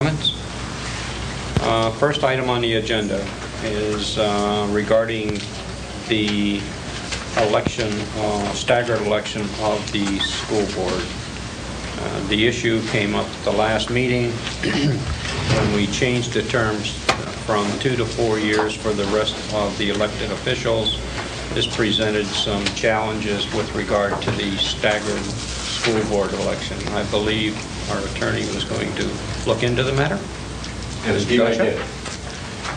Comments? First item on the agenda is regarding the election, staggered election of the school board. The issue came up at the last meeting when we changed the terms from 2 to 4 years for the rest of the elected officials. This presented some challenges with regard to the staggered school board election. I believe our attorney was going to look into the matter. And indeed I did.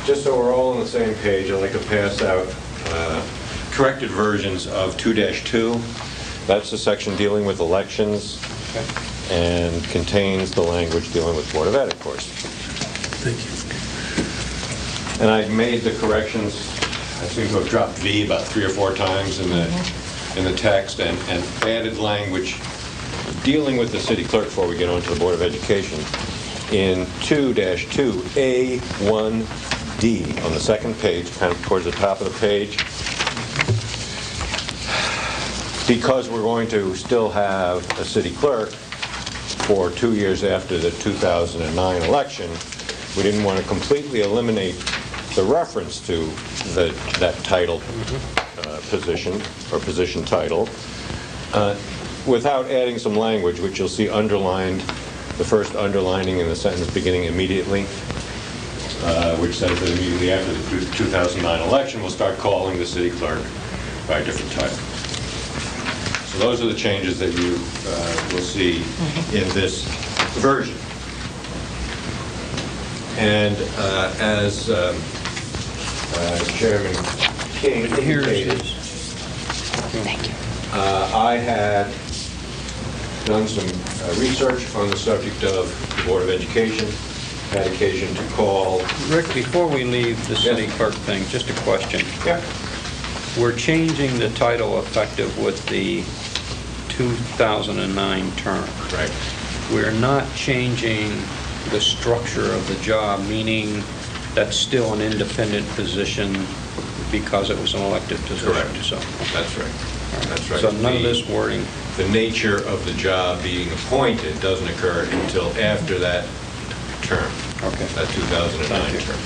Just so we're all on the same page, I'd like to pass out corrected versions of 2-2. That's the section dealing with elections, okay, and contains the language dealing with Board of Ed, of course. Thank you. And I've made the corrections. I seem to have dropped V about 3 or 4 times in the text and added language dealing with the city clerk before we get on to the Board of Education. In 2-2A1D on the second page, kind of towards the top of the page, because we're going to still have a city clerk for 2 years after the 2009 election, we didn't want to completely eliminate the reference to that title position or position title without adding some language, which you'll see underlined, the first underlining in the sentence beginning immediately, which says that immediately after the 2009 election, we'll start calling the city clerk by a different title. So those are the changes that you will see in this version. And as Chairman King indicated, Thank you. I had done some research on the subject of the Board of Education, had occasion to call... Rick, before we leave the city clerk thing, just a question. Yeah. We're changing the title effective with the 2009 term. Right. We're not changing the structure of the job, meaning that's still an independent position because it was an elected position. Correct. So. That's right. That's right. So none of this wording. The nature of the job being appointed doesn't occur until after that term. Okay. That 2009 term.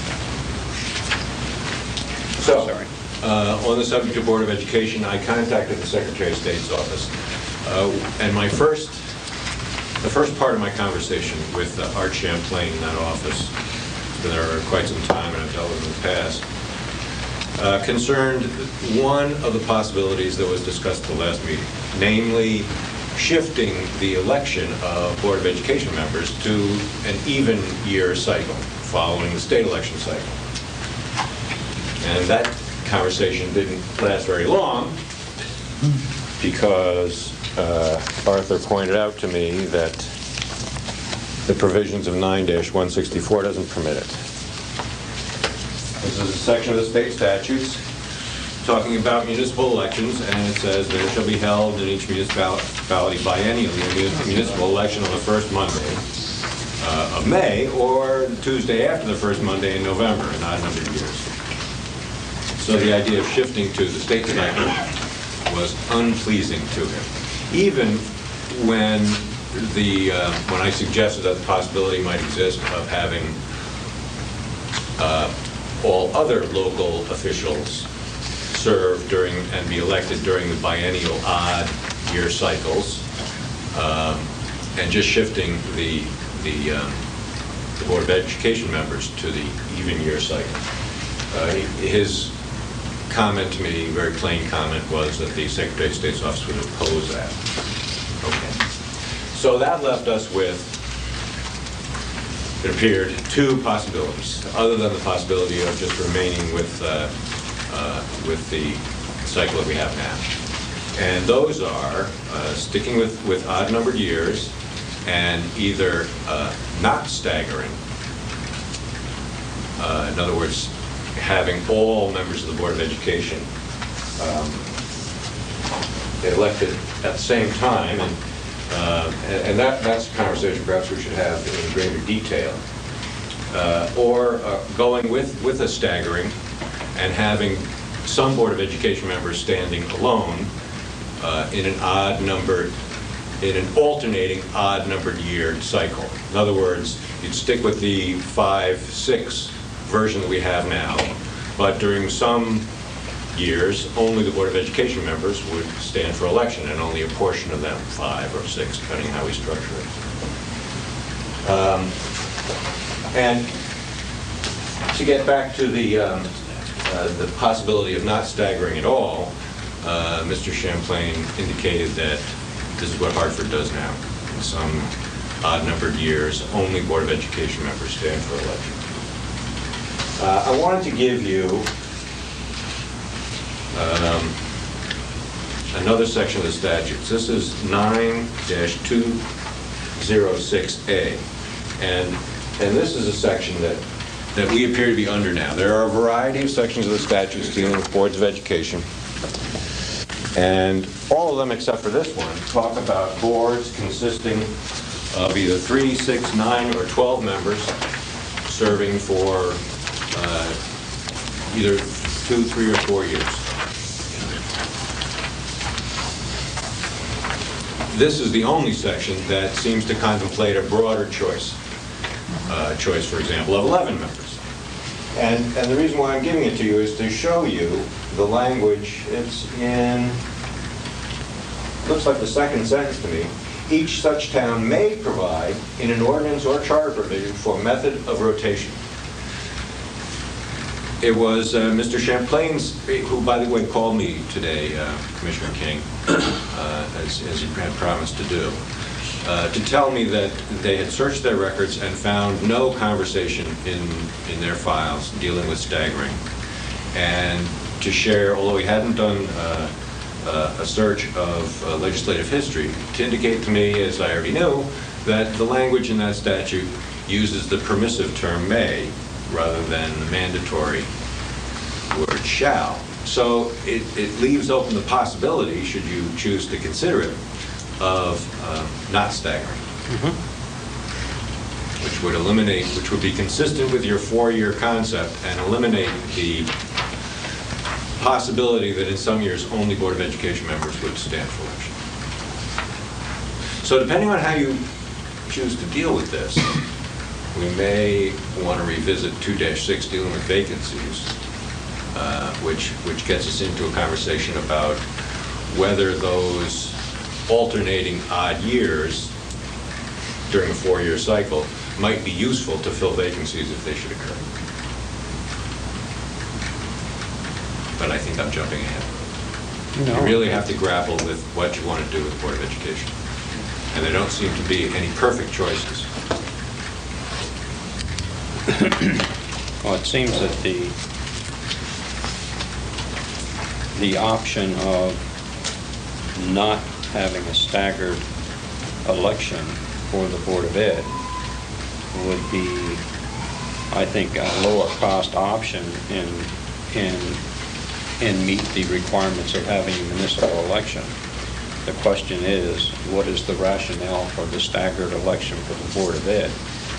So, on the subject of Board of Education, I contacted the Secretary of State's office, and the first part of my conversation with Art Champlain in that office, there quite some time, and I've dealt with him in the past, concerned one of the possibilities that was discussed at the last meeting, namely shifting the election of Board of Education members to an even year cycle following the state election cycle. And that conversation didn't last very long because Arthur pointed out to me that the provisions of 9-164 doesn't permit it. This is a section of the state statutes talking about municipal elections, and it says there shall be held in each municipality biennially a municipal election on the first Monday of May or the Tuesday after the first Monday in November in odd-numbered years. So the idea of shifting to the state cycle was unpleasing to him. Even when I suggested that the possibility might exist of having all other local officials serve during and be elected during the biennial odd year cycles, and just shifting the Board of Education members to the even year cycle. His comment to me, very plain comment, was that the Secretary of State's office would oppose that. Okay. So that left us with, it appeared, 2 possibilities, other than the possibility of just remaining with the cycle that we have now. And those are sticking with odd-numbered years and either not staggering, in other words, having all members of the Board of Education elected at the same time, and that's a conversation perhaps we should have in greater detail, or going with a staggering and having some Board of Education members standing alone in an odd-numbered in an alternating odd-numbered year cycle. In other words, you'd stick with the 5-6 version that we have now, but during some years, only the Board of Education members would stand for election, and only a portion of them, 5 or 6, depending how we structure it. And to get back to the possibility of not staggering at all, Mr. Champlain indicated that this is what Hartford does now. In some odd-numbered years, only Board of Education members stand for election. I wanted to give you another section of the statutes. This is 9-206A, and this is a section that we appear to be under now. There are a variety of sections of the statutes dealing with boards of education, and all of them except for this one talk about boards consisting of either 3, 6, 9, or 12 members serving for either 2, 3, or 4 years. This is the only section that seems to contemplate a broader choice, for example, of 11 members. And the reason why I'm giving it to you is to show you the language. It's in, looks like the second sentence to me. Each such town may provide in an ordinance or charter provision for method of rotation. It was Mr. Champlain's, who, by the way, called me today, Commissioner King, as he had promised to do, to tell me that they had searched their records and found no conversation in their files dealing with staggering. And to share, although he hadn't done a search of legislative history, to indicate to me, as I already knew, that the language in that statute uses the permissive term may rather than the mandatory word shall. So it leaves open the possibility, should you choose to consider it, of not staggering, which would eliminate, which would be consistent with your 4-year concept and eliminate the possibility that in some years only Board of Education members would stand for election. So depending on how you choose to deal with this, we may want to revisit 2-6 dealing with vacancies, which gets us into a conversation about whether those alternating odd years during a 4-year cycle might be useful to fill vacancies if they should occur. But I think I'm jumping ahead. No. You really have to grapple with what you want to do with the Board of Education. And there don't seem to be any perfect choices. Well, it seems that the option of not having a staggered election for the Board of Ed would be, I think, a lower cost option and meet the requirements of having a municipal election. The question is, what is the rationale for the staggered election for the Board of Ed?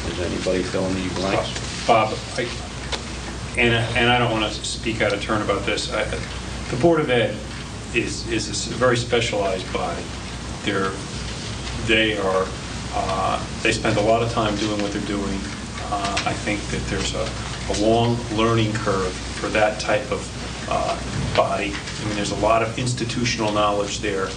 Does anybody fill in the blanks? Bob, and I don't want to speak out of turn about this. The Board of Ed is a very specialized body. They spend a lot of time doing what they're doing. I think that there's a long learning curve for that type of body. I mean, there's a lot of institutional knowledge there,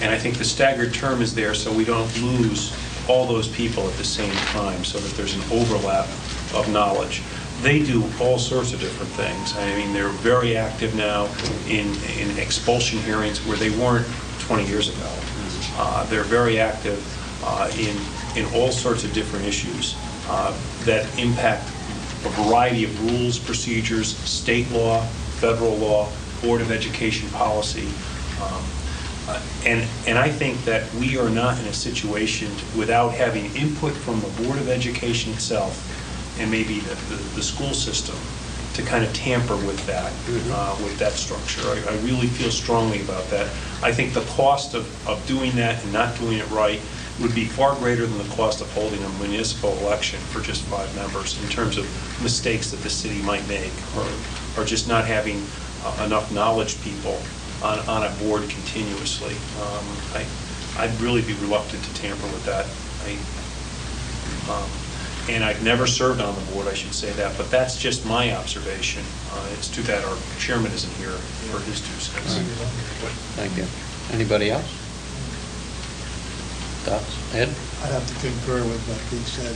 and I think the staggered term is there so we don't lose all those people at the same time, so that there's an overlap of knowledge. They do all sorts of different things. I mean, they're very active now in expulsion hearings where they weren't 20 years ago. They're very active in all sorts of different issues that impact a variety of rules, procedures, state law, federal law, Board of Education policy. And I think that we are not in a situation without having input from the Board of Education itself and maybe the school system to kind of tamper with that structure. I really feel strongly about that. I think the cost of doing that and not doing it right would be far greater than the cost of holding a municipal election for just 5 members in terms of mistakes that the city might make or just not having enough knowledge people on a board continuously. I'd really be reluctant to tamper with that. And I've never served on the board, I should say that, but that's just my observation. It's too bad our chairman isn't here for his 2 cents. Thank you. Anybody else? Thoughts? Ed? I'd have to concur with what Pete said.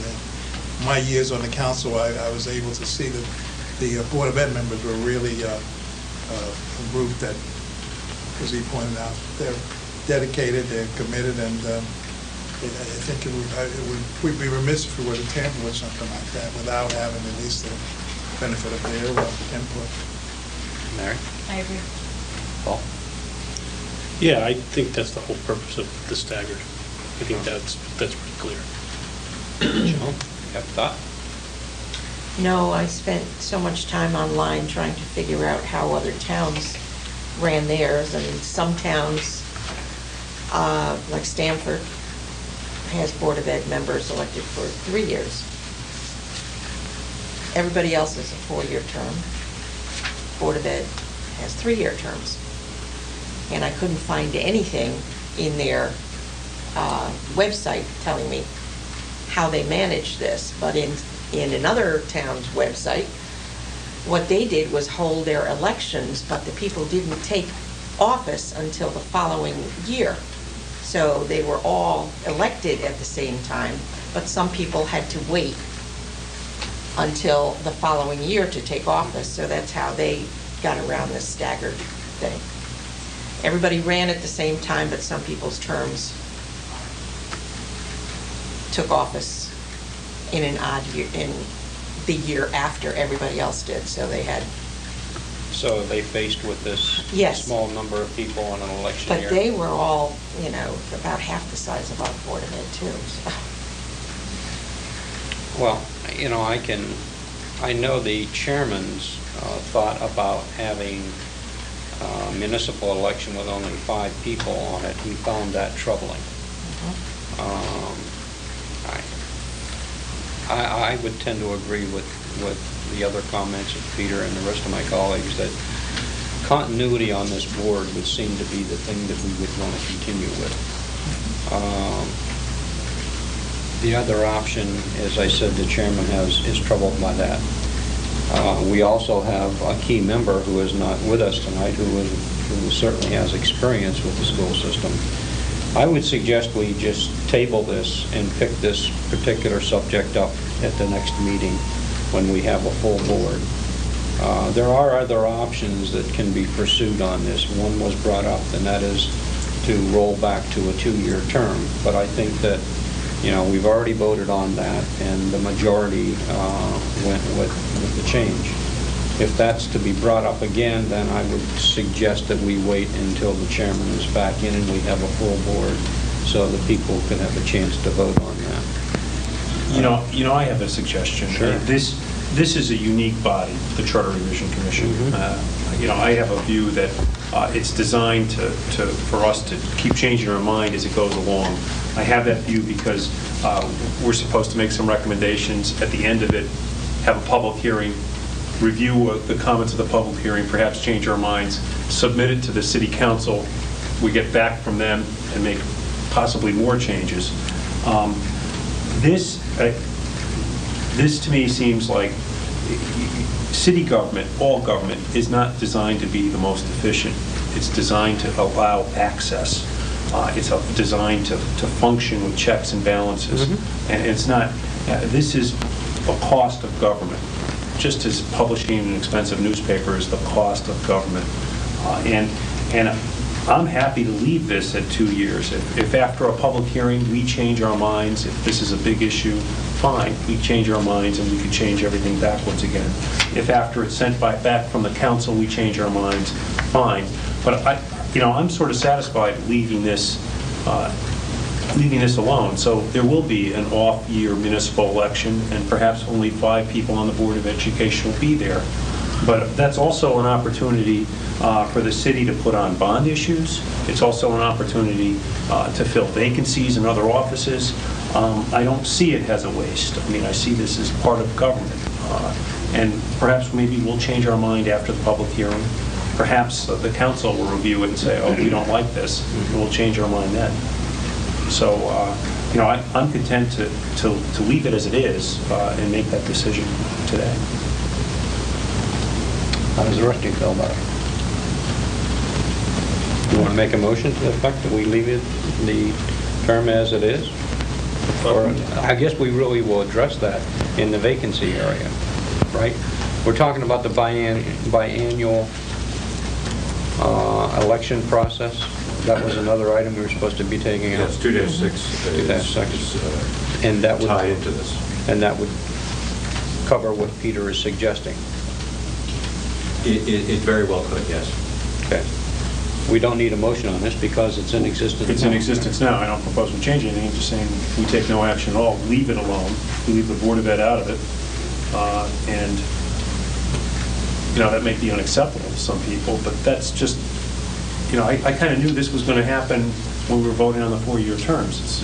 My years on the council, I was able to see that the Board of Ed members were really a group that, as he pointed out, they're dedicated, they're committed, and I think we'd be remiss if we were to tamper with something like that without having at least the benefit of their input. Mary? I agree. Paul? Yeah, I think that's the whole purpose of the staggered. I think that's pretty clear. Joan, you have a thought? No, I spent so much time online trying to figure out how other towns ran theirs, and some towns, like Stamford, has Board of Ed members elected for 3 years. Everybody else is a 4-year term. Board of Ed has 3-year terms. And I couldn't find anything in their website telling me how they managed this. But in another town's website, what they did was hold their elections, but the people didn't take office until the following year. So they were all elected at the same time, but some people had to wait until the following year to take office. So that's how they got around this staggered thing. Everybody ran at the same time, but some people's terms took office in an odd year, in the year after everybody else did. So they had. So they faced with this Yes. small number of people on an election year. But they were all, about half the size of our Board of Ed too. So. Well, I know the chairman's thought about having a municipal election with only 5 people on it. He found that troubling. I would tend to agree with the other comments of Peter and the rest of my colleagues that continuity on this board would seem to be the thing that we would want to continue with. The other option, as I said, the chairman is troubled by that. We also have a key member who is not with us tonight, who certainly has experience with the school system. I would suggest we just table this and pick this particular subject up at the next meeting when we have a full board. There are other options that can be pursued on this. One was brought up, and that is to roll back to a 2-year term. But I think that, we've already voted on that, and the majority went with the change. If that's to be brought up again, then I would suggest that we wait until the chairman is back in and we have a full board so that people can have a chance to vote on that. I have a suggestion. Sure. This is a unique body, the Charter Revision Commission. Mm-hmm. I have a view that it's designed for us to keep changing our mind as it goes along. I have that view because we're supposed to make some recommendations at the end of it, have a public hearing, review the comments of the public hearing, perhaps change our minds, submit it to the city council, we get back from them and make possibly more changes. This to me seems like city government, all government, is not designed to be the most efficient. It's designed to allow access. It's designed to function with checks and balances. Mm-hmm. And it's not, this is the cost of government. Just as publishing an expensive newspaper is the cost of government. And I'm happy to leave this at 2 years. If after a public hearing we change our minds, if this is a big issue, fine, we change our minds and we can change everything backwards again. If after it's sent back from the council we change our minds, fine. But I'm sort of satisfied leaving this alone. So there will be an off-year municipal election, and perhaps only 5 people on the Board of Education will be there. But that's also an opportunity for the city to put on bond issues. It's also an opportunity to fill vacancies in other offices. I don't see it as a waste. I mean, I see this as part of government. And perhaps maybe we'll change our mind after the public hearing. Perhaps the council will review it and say, oh, we don't like this, and we'll change our mind then. So, I'm content to leave it as it is and make that decision today. How does the rest of you feel about it? You want to make a motion to the effect that we leave it, the term as it is? Or, I guess we really will address that in the vacancy area, right? We're talking about the biannual election process. That was another item we were supposed to be taking out. Yes, 2-6 is And that would tied into this. And that would cover what Peter is suggesting. It very well could, yes. Okay. We don't need a motion on this because it's in existence. It's in existence now. I don't propose we change anything. I'm just saying we take no action at all, leave it alone, we leave the Board of Ed out of it. And, that may be unacceptable to some people, but that's just, I kind of knew this was going to happen when we were voting on the 4-year terms.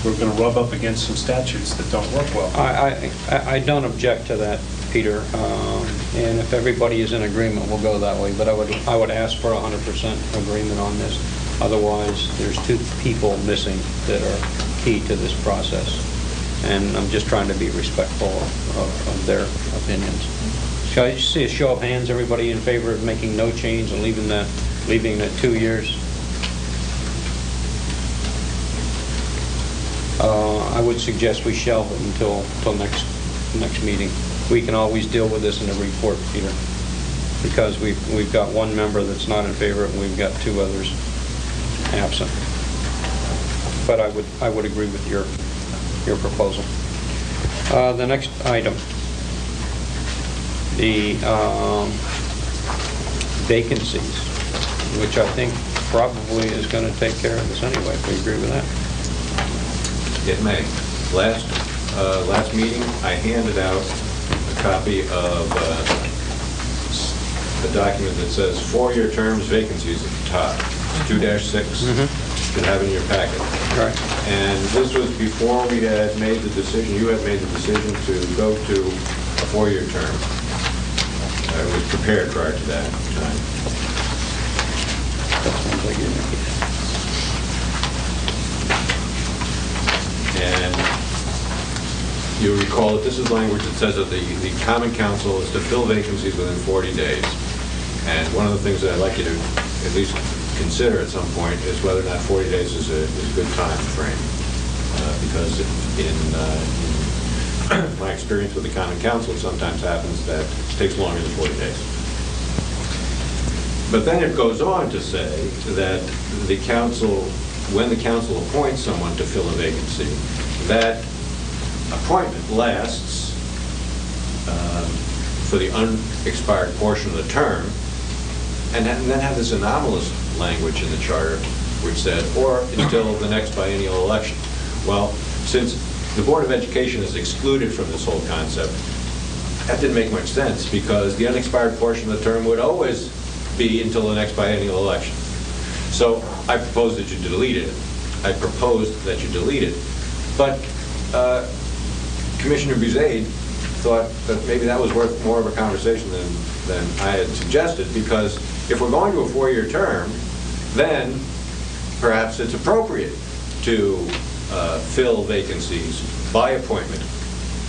We're going to rub up against some statutes that don't work well. I don't object to that, Peter, and if everybody is in agreement, we'll go that way, but I would ask for 100% agreement on this. Otherwise, there's 2 people missing that are key to this process, and I'm just trying to be respectful of their opinions. Shall I see a show of hands, everybody in favor of making no change and leaving the 2 years? I would suggest we shelve it until next meeting. We can always deal with this in a report, Peter, because we've got 1 member that's not in favor and we've got 2 others absent. But I would agree with your proposal. The next item, the vacancies, which I think probably is going to take care of this anyway, if we agree with that. It may. Last meeting, I handed out a copy of a document that says 4-year terms, vacancies at the top. It's 2-6. You should have it in your packet. Right. And this was before we had made the decision, you had made the decision to go to a 4-year term. I was prepared prior to that time. That's one thing. And you'll recall that this is language that says that the Common Council is to fill vacancies within 40 days. And one of the things that I'd like you to at least consider at some point is whether or not 40 days is a good time frame. Because in my experience with the Common Council, it sometimes happens that it takes longer than 40 days. But then it goes on to say that the council, when the council appoints someone to fill a vacancy, that appointment lasts for the unexpired portion of the term, and then have this anomalous language in the charter which said, or until the next biennial election. Well, since the Board of Education is excluded from this whole concept, that didn't make much sense, because the unexpired portion of the term would always be until the next biennial election. So I proposed that you delete it. But Commissioner Buzade thought that maybe that was worth more of a conversation than I had suggested, because if we're going to a 4-year term, then perhaps it's appropriate to fill vacancies by appointment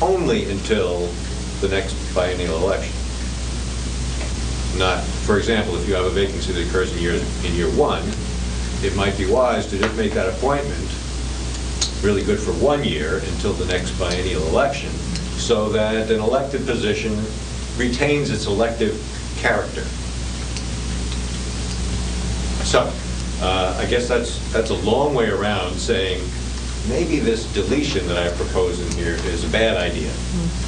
only until the next biennial election. Not, for example, if you have a vacancy that occurs in year 1, it might be wise to just make that appointment really good for 1 year until the next biennial election, so that an elected position retains its elective character. So, I guess that's a long way around saying maybe this deletion that I propose in here is a bad idea,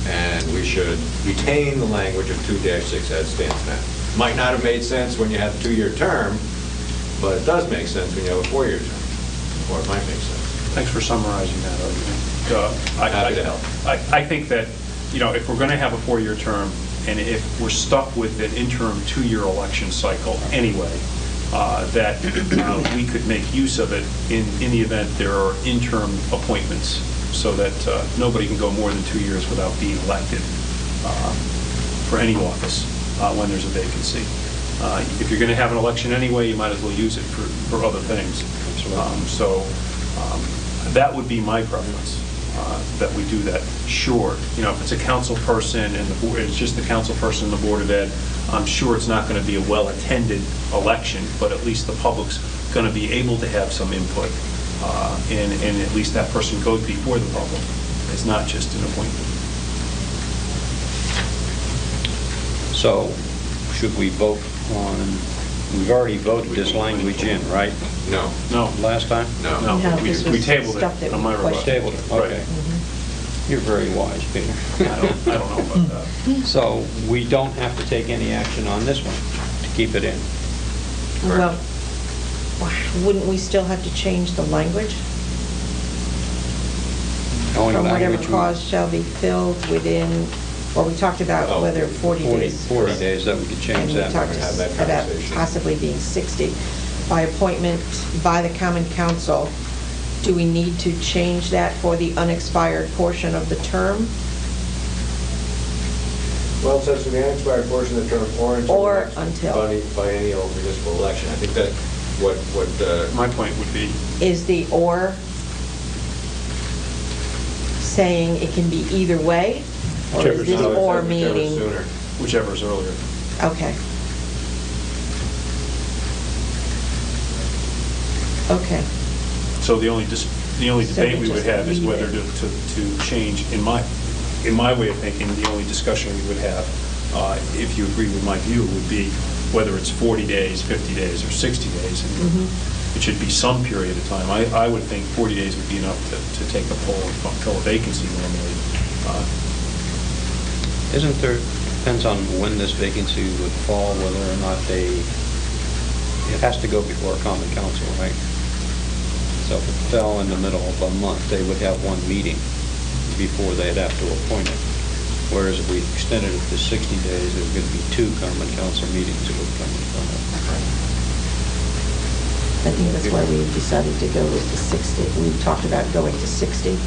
and we should retain the language of 2-6 as stands now. Might not have made sense when you had a 2-year term, but it does make sense when you have a 4-year term, or it might make sense. Thanks for summarizing that argument. Happy to help. I think that, if we're going to have a 4-year term, and if we're stuck with an interim 2-year election cycle anyway, that we could make use of it in the event there are interim appointments, so that nobody can go more than 2 years without being elected for any office when there's a vacancy. If you're going to have an election anyway, you might as well use it for other things. So That would be my preference, that we do that. Sure, if it's a council person and the board, it's just the council person and the Board of Ed, I'm sure it's not going to be a well-attended election, but at least the public's going to be able to have some input, and at least that person goes before the public. It's not just an appointment. So, should we vote on, we've already voted this language in, right? No. No. Last time? No. No, We this we was tabled stuff it that on we my request. Tabled it, Right. okay. You're very wise, Peter. I don't know about that. So, we don't have to take any action on this one to keep it in? Well, wouldn't we still have to change the language? Only From whatever language we- cause shall be filled within, well, we talked about Oh, whether 40 days. 40 days, that we could And change we that. talked Have that about conversation. possibly being 60. By appointment by the common council, do we need to change that for the unexpired portion of the term? Well, it says for the unexpired portion of the term or until Or the next until. biennial municipal election. I think that what My point would be, Is the "or" saying it can be either way? Or Whichever is this sooner. "or" whichever meaning? sooner. whichever is earlier. Okay. Okay. So the only So debate we we would just have is leave whether it. to change, in my way of thinking, the only discussion we would have, if you agree with my view, would be whether it's 40 days, 50 days, or 60 days. And Mhm. it should be some period of time. I would think 40 days would be enough to take a poll and fill a vacancy normally. Isn't there, depends on when this vacancy would fall, whether or not it has to go before a common council, right? So if it fell in the middle of a month, they would have one meeting before they'd have to appoint it. Whereas if we extended it to 60 days, there would be 2 common council meetings that would come in front of it. I think that's why we decided to go with the 60. We talked about going to 60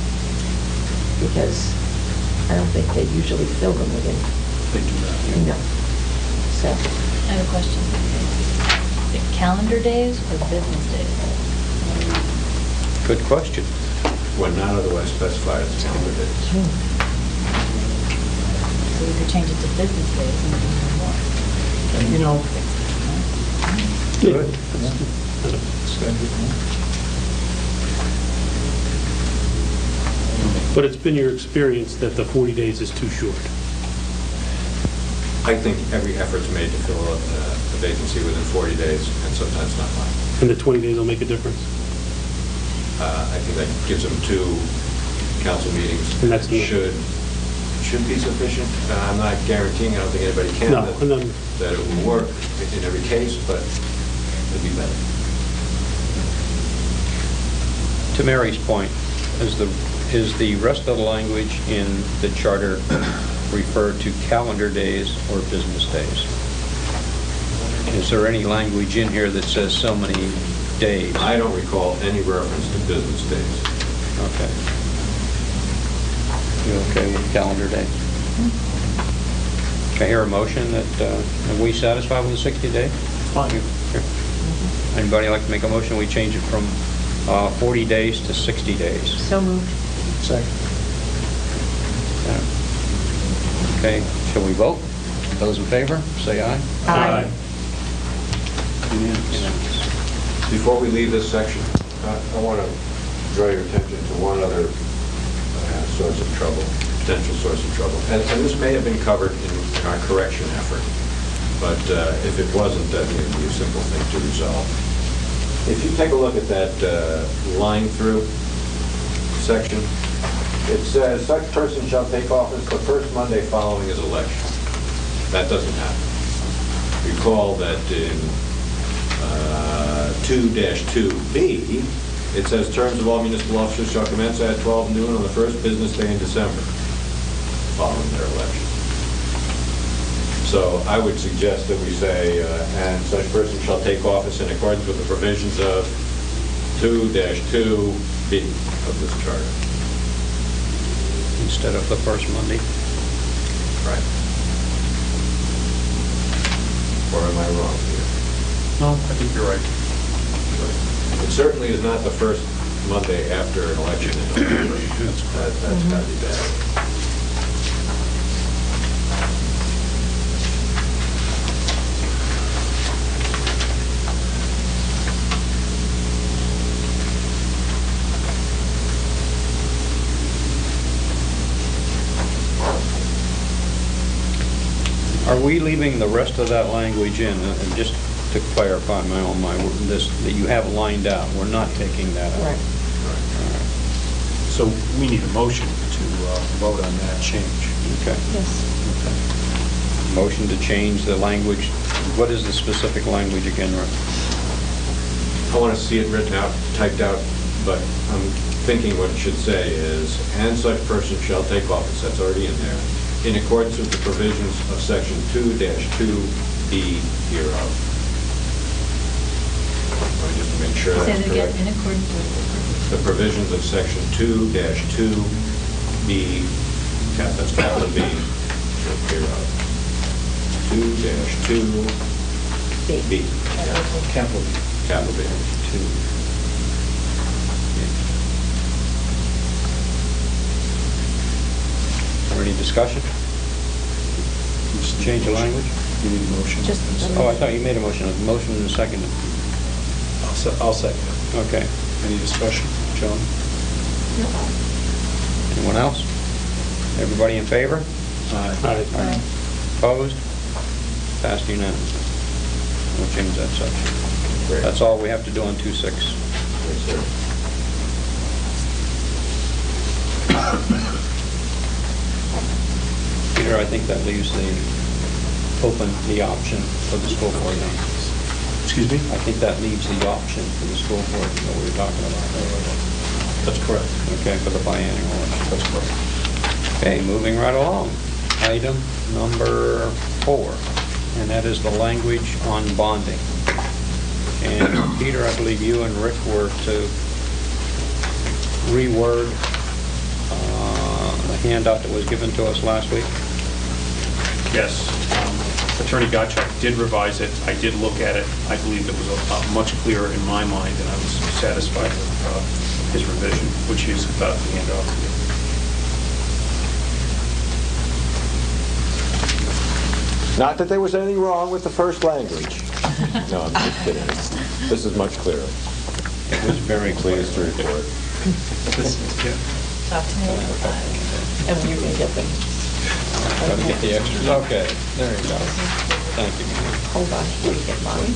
because I don't think they usually fill them within, They do that. no. So, I have a question. The calendar days or business days? Good question. When not otherwise specified as calendar days. So we could change it to business days and do more. You know, Good. But it's been your experience that the 40 days is too short. I think every effort's made to fill a vacancy within 40 days, and sometimes not mine. And the 20 days will make a difference? I think that gives them 2 council meetings. And that's It should be sufficient. I'm not guaranteeing, I don't think anybody can, No, and then- that it will work in every case, but it'd be better. To Mary's point, is the rest of the language in the charter refer to calendar days or business days? Is there any language in here that says so many days? I don't recall any reference to business days. Okay. You okay with calendar day? Can I hear a motion that, are we satisfied with the 60 day? Fine. Here. Anybody like to make a motion? We change it from 40 days to 60 days. so moved. second. Okay, shall we vote? Those in favor, say aye. Aye. Unanimous. Before we leave this section, I want to draw your attention to one other source of trouble, potential source of trouble. And this may have been covered in our correction effort, but if it wasn't, I think it would be a simple thing to resolve. If you take a look at that line through section, it says, such person shall take office the first Monday following his election. That doesn't happen. Recall that in 2-2B, it says terms of all municipal officers shall commence at 12 noon on the first business day in December following their election. So I would suggest that we say, and such person shall take office in accordance with the provisions of 2-2B of this charter. Instead of the first Monday. Right. Or am I wrong here? No, I think you're right. It certainly is not the first Monday after an election in November. That's gotta be bad. Are we leaving the rest of that language in? And just to clarify my own mind, this, that you have lined out, we're not taking that out. Right. So we need a motion to vote on that change. Okay. Yes. Motion to change the language. What is the specific language again, Rick? I want to see it written out, typed out, but I'm thinking what it should say is, and such person shall take office, that's already in there, in accordance with the provisions of Section 2-2B hereof. I just make sure Say that's that again, correct. in accordance with The provisions of Section 2-2B, that's capital B, hereof. 2-2B. Capital B. Capital B. Is there any discussion? Change the language? You need a motion. Just a Oh, I thought you made a motion. A motion and a second. I'll second it. Okay. Any discussion? John? Anyone else? Everybody in favor? Aye. Opposed? Passed unanimously. We'll change that section. Great. That's all we have to do on 2-6. Yes, sir. Peter, I think that leaves the option for the school board now. Excuse me? I think that leaves the option for the school board that we were talking about earlier. That's correct. Okay, for the biannual election. That's correct. Okay, moving right along. Item number 4, and that is the language on bonding. And Peter, I believe you and Rick were to reword the handout that was given to us last week. Yes. Attorney Gottschalk did revise it. I did look at it. I believe it was much clearer in my mind, and I was satisfied with his revision, which is about to hand off to you. Not that there was anything wrong with the first language. No, I'm just kidding. This is much clearer. It was very clear. Pleased to report. Talk to me at 5. And you're going to get them. Got to get the extras. Okay, there you go. Thank you. Hold on, let me get mine.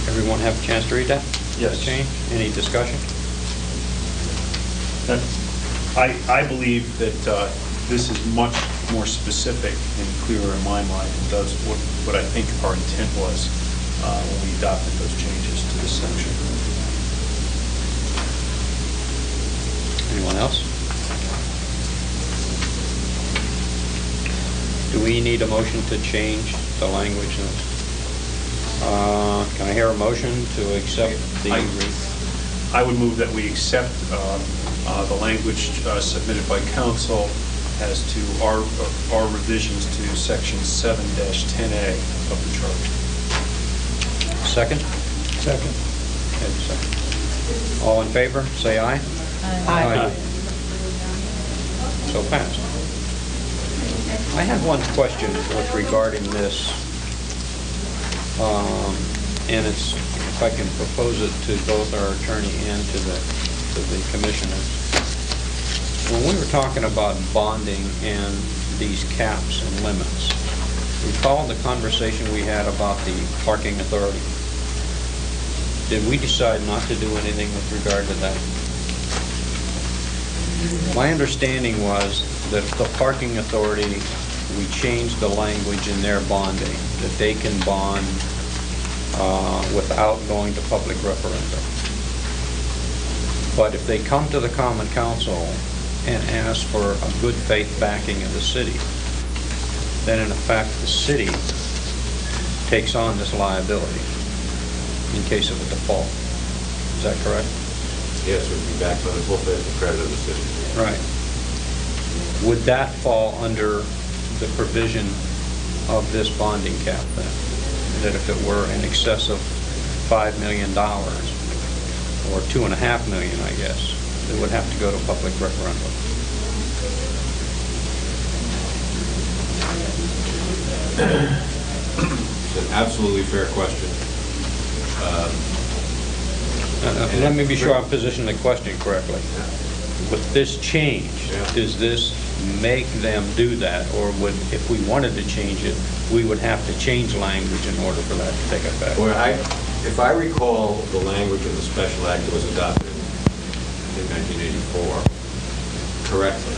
Everyone have a chance to read that? Yes. Change? Any discussion? I believe that this is much more specific and clearer in my mind and does what I think our intent was when we adopted those changes to this section. Anyone else? Do we need a motion to change the language? Can I hear a motion to accept the... I would move that we accept the language submitted by council as to our revisions to section 7-10A of the charter. Second? Second. Okay, second. All in favor, say aye. Aye. So passed. I have one question with regarding this, and it's, if I can propose it to both our attorney and to the commissioners. When we were talking about bonding and these caps and limits, recall the conversation we had about the parking authority? Did we decide not to do anything with regard to that? My understanding was that the parking authority, we changed the language in their bonding, that they can bond without going to public referendum. But if they come to the Common Council and ask for a good faith backing of the city, then in effect the city takes on this liability in case of a default. Is that correct? Yes, it would be backed by the full faith and credit of the city. Right. Would that fall under the provision of this bonding cap then? That if it were in excess of $5 million, or $2.5 million, I guess, it would have to go to public referendum? It's an absolutely fair question. Let me be sure I'm positioning the question correctly. With this change, Yeah. does this make them do that, or would, if we wanted to change it, we would have to change language in order for that to take effect? Well, if I recall the language of the special act that was adopted in 1984 correctly,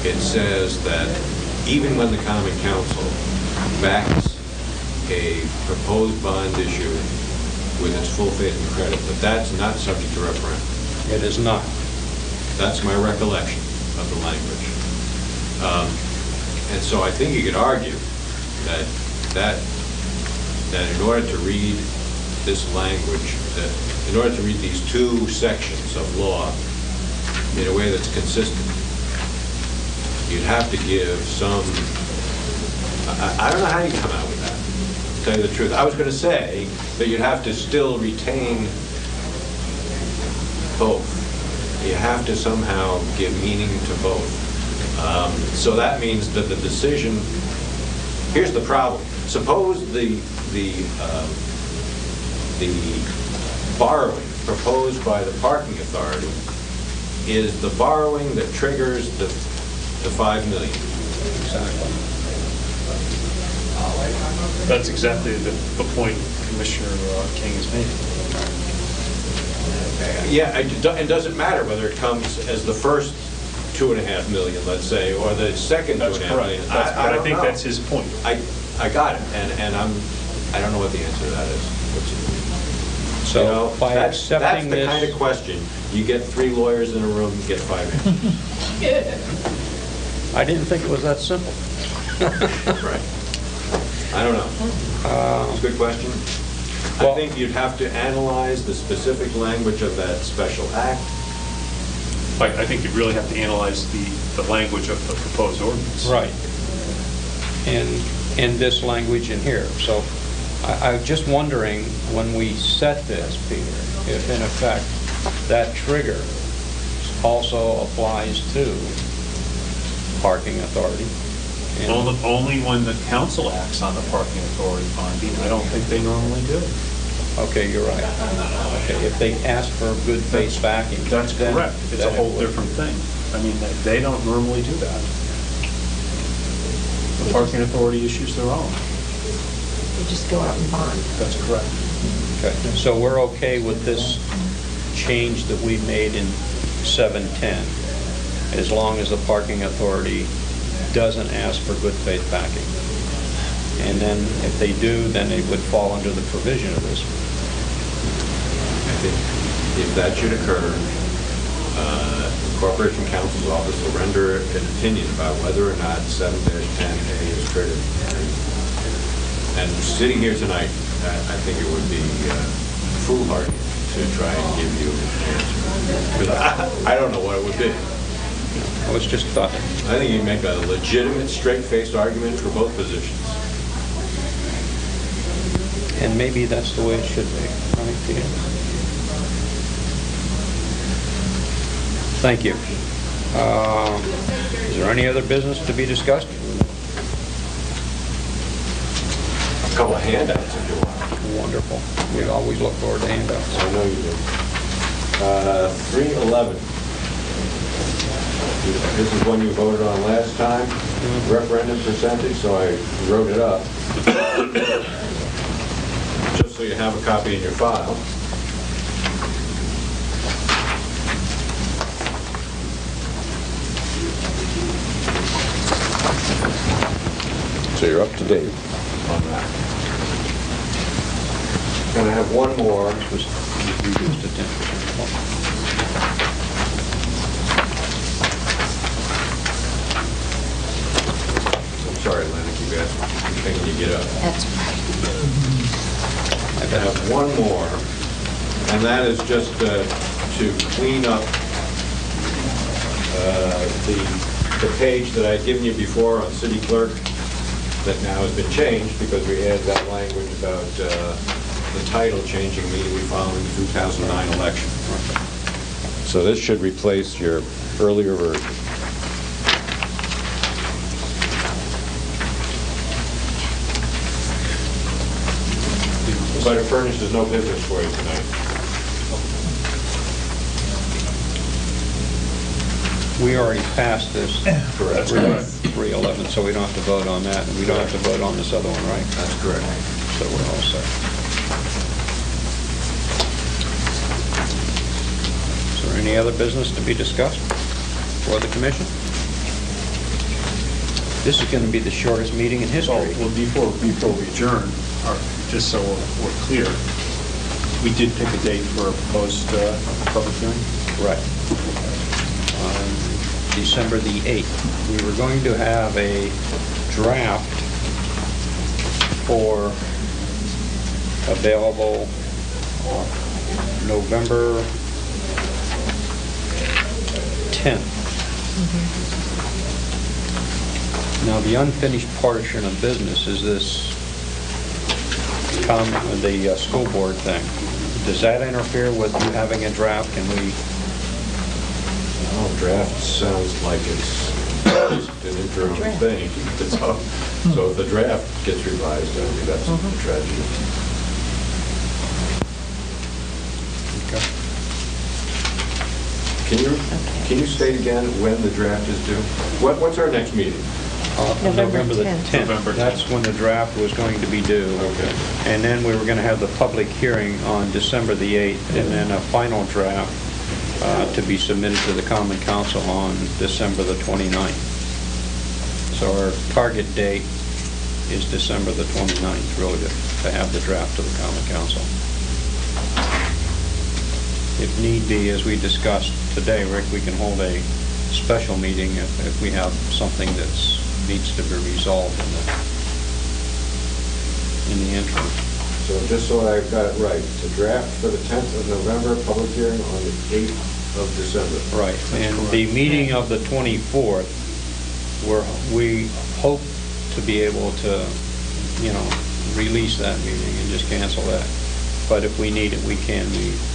it says that even when the Common Council backs a proposed bond issue with its full faith and credit, but that's not subject to referendum. It is not. That's my recollection of the language. And so I think you could argue that in order to read this language, that in order to read these two sections of law in a way that's consistent, you'd have to give some, I don't know how you come out with that, to tell you the truth. I was going to say that you'd have to still retain both. You have to somehow give meaning to both. So that means that the decision, here's the problem. Suppose the borrowing proposed by the parking authority is the borrowing that triggers the $5 million. Exactly. That's exactly the point Commissioner King is making. Yeah, it doesn't matter whether it comes as the first $2.5 million, let's say, or the second That's $2.5 correct. million. I think know. that's his point. I got it, and I don't know what the answer to that is. So You know, by that's accepting the this... kind of question, you get 3 lawyers in a room, you get 5 answers. I didn't think it was that simple. Right. I don't know. It's a good question. I well- think you'd have to analyze the specific language of that special act. I think you really have to analyze the language of the proposed ordinance. Right. And this language in here. So I'm just wondering, when we set this, Peter, if in effect that trigger also applies to parking authority. And- Only when the council acts on the parking authority bonding. I don't think they normally do. Okay, you're right. Okay, if they ask for good faith backing. That's then- correct. It's then a it whole would. different thing. I mean, they don't normally do that. The parking authority issues their own. You just go out and bond. That's correct. Okay, so we're okay with this change that we made in 710, as long as the parking authority doesn't ask for good faith backing. And then if they do, then it would fall under the provision of this. I think if that should occur, the Corporation Counsel's Office will render an opinion about whether or not 7-10A is triggered. And sitting here tonight, I think it would be foolhardy to try and give you an answer. Because I don't know what it would be. I was just thought. I think you make a legitimate, straight-faced argument for both positions. And maybe that's the way it should be. Right, Peter? Thank you. Is there any other business to be discussed? A couple of handouts if you want. Wonderful. We always look forward to handouts. I know you do. 311. This is one you voted on last time, referendum percentage, so I wrote it up. Just so you have a copy in your file. So you're up to date on that. Going to have one more. Was reduced to 10%. I'm sorry, Lynn, I keep asking, thinking you get up. That's right. I have one more, and that is just to clean up the page that I'd given you before on city clerk that now has been changed because we added that language about the title changing immediately following the 2009 election. So this should replace your earlier version. But it furnishes no business for you tonight. We already passed this. Correct. 311, so we don't have to vote on that, and we don't have to vote on this other one, right? That's correct. So we're all set. Is there any other business to be discussed for the commission? This is going to be the shortest meeting in So, history. well, before we adjourn, just so we're clear, we did pick a date for a proposed public hearing? Right. On December the 8th. We were going to have a draft for available November 10th. Now, the unfinished portion of business is this comment with the school board thing. Does that interfere with you having a draft? Can we? Well, draft sounds like it's just an interim Draft. thing. So if the draft gets revised, I think that's a tragedy. Okay. Can you state again when the draft is due? What's our next meeting? November the 10th. 10th. November 10th. That's when the draft was going to be due. Okay. And then we were going to have the public hearing on December the 8th, and then a final draft to be submitted to the Common Council on December the 29th. So our target date is December the 29th, really, to have the draft to the Common Council. If need be, as we discussed today, Rick, we can hold a special meeting if we have something that's needs to be resolved in the interim. So just so I've got it right, the draft for the 10th of November, public hearing on the 8th of December. Right, and the meeting of the 24th, we hope to be able to, release that meeting and just cancel that. But if we need it, we can.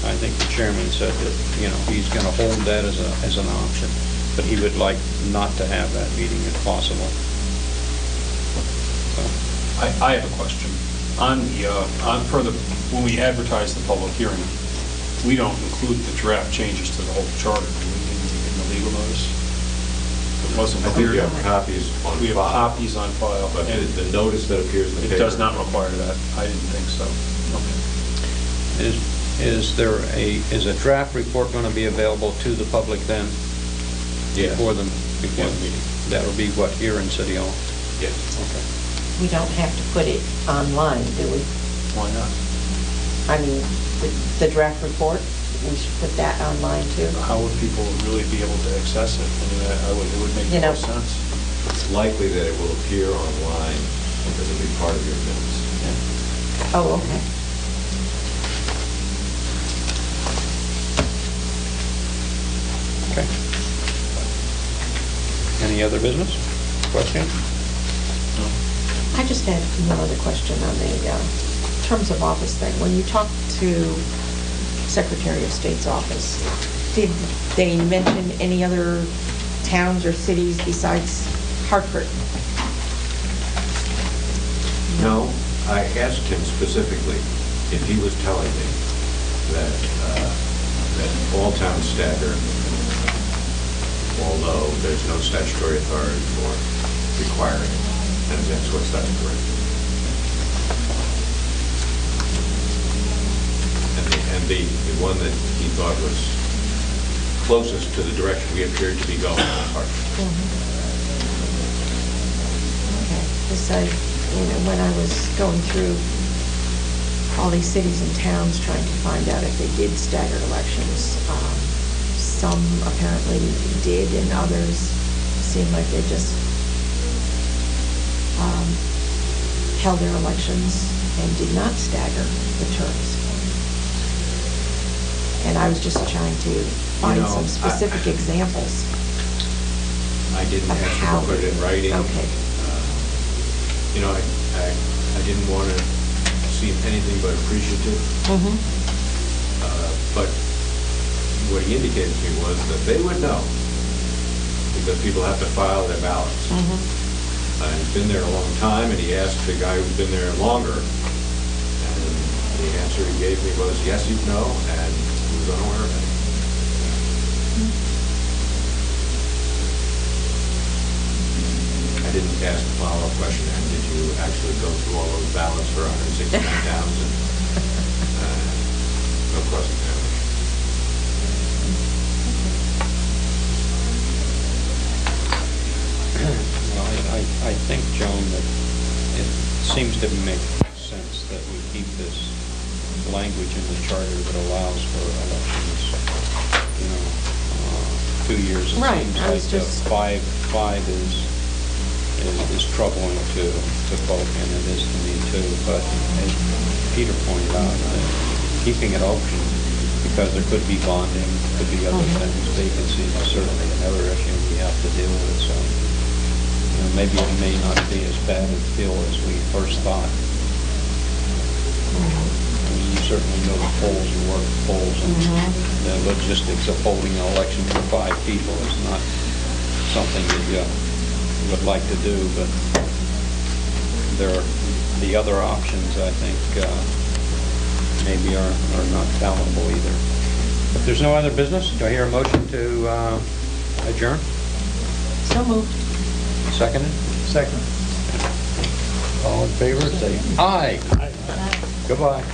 I think the chairman said that, he's going to hold that as an option. But he would like not to have that meeting if possible. So, I have a question. When we advertise the public hearing, we don't include the draft changes to the whole charter, do we, in the legal notice? It wasn't I think clear. you have copies on file. We have copies on file. But and the notice that appears in the paper. It does not require that. I didn't think so. Okay. is a draft report going to be available to the public then? Yes. Before the meeting? That'll be what, here in City Hall? Yes. Okay. We don't have to put it online, do we? Why not? I mean, the draft report, we should put that online too. How would people really be able to access it? I mean, it would make no sense. It's likely that it will appear online because it'll be part of your minutes. Oh, okay. Okay. Any other business? Question? I just had one other question on the terms of office thing. When you talked to Secretary of State's office, did they mention any other towns or cities besides Hartford? No, I asked him specifically if he was telling me that all towns stagger, although there's no statutory authority for requiring it. And his answer was, that's correct. And the one that he thought was closest to the direction we appeared to be going was Hartford. Okay, because when I was going through all these cities and towns trying to find out if they did staggered elections, some apparently did, and others seemed like they just held their elections and did not stagger the terms. And I was just trying to find some specific examples. I didn't of ask how him to put it in writing. Okay. I didn't want to seem anything but appreciative. But what he indicated to me was that they would know, because people have to file their ballots. And he's been there a long time, and he asked the guy who's been there longer, and the answer he gave me was, yes, he'd know, and he was unaware of it. I didn't ask a follow-up question, and did you actually go through all those ballots for 169 towns? No cross-examination. Well, I think, Joan, that it seems to make sense that we keep this language in the charter that allows for elections, 2 years. It Right, seems I was like just- five is troubling to folk, and it is to me too. But as Peter pointed out, keeping it open, because there could be bonding, could be other things, vacancies is certainly another issue we have to deal with. So maybe it may not be as bad a deal as we first thought. I mean, you certainly know the polls, you work the polls, and the logistics of holding an election for 5 people is not something that you would like to do, but there are the other options, I think, maybe are not palatable either. If there's no other business, do I hear a motion to adjourn? So moved. Seconded? Second. All in favor, say aye. Aye. Goodbye.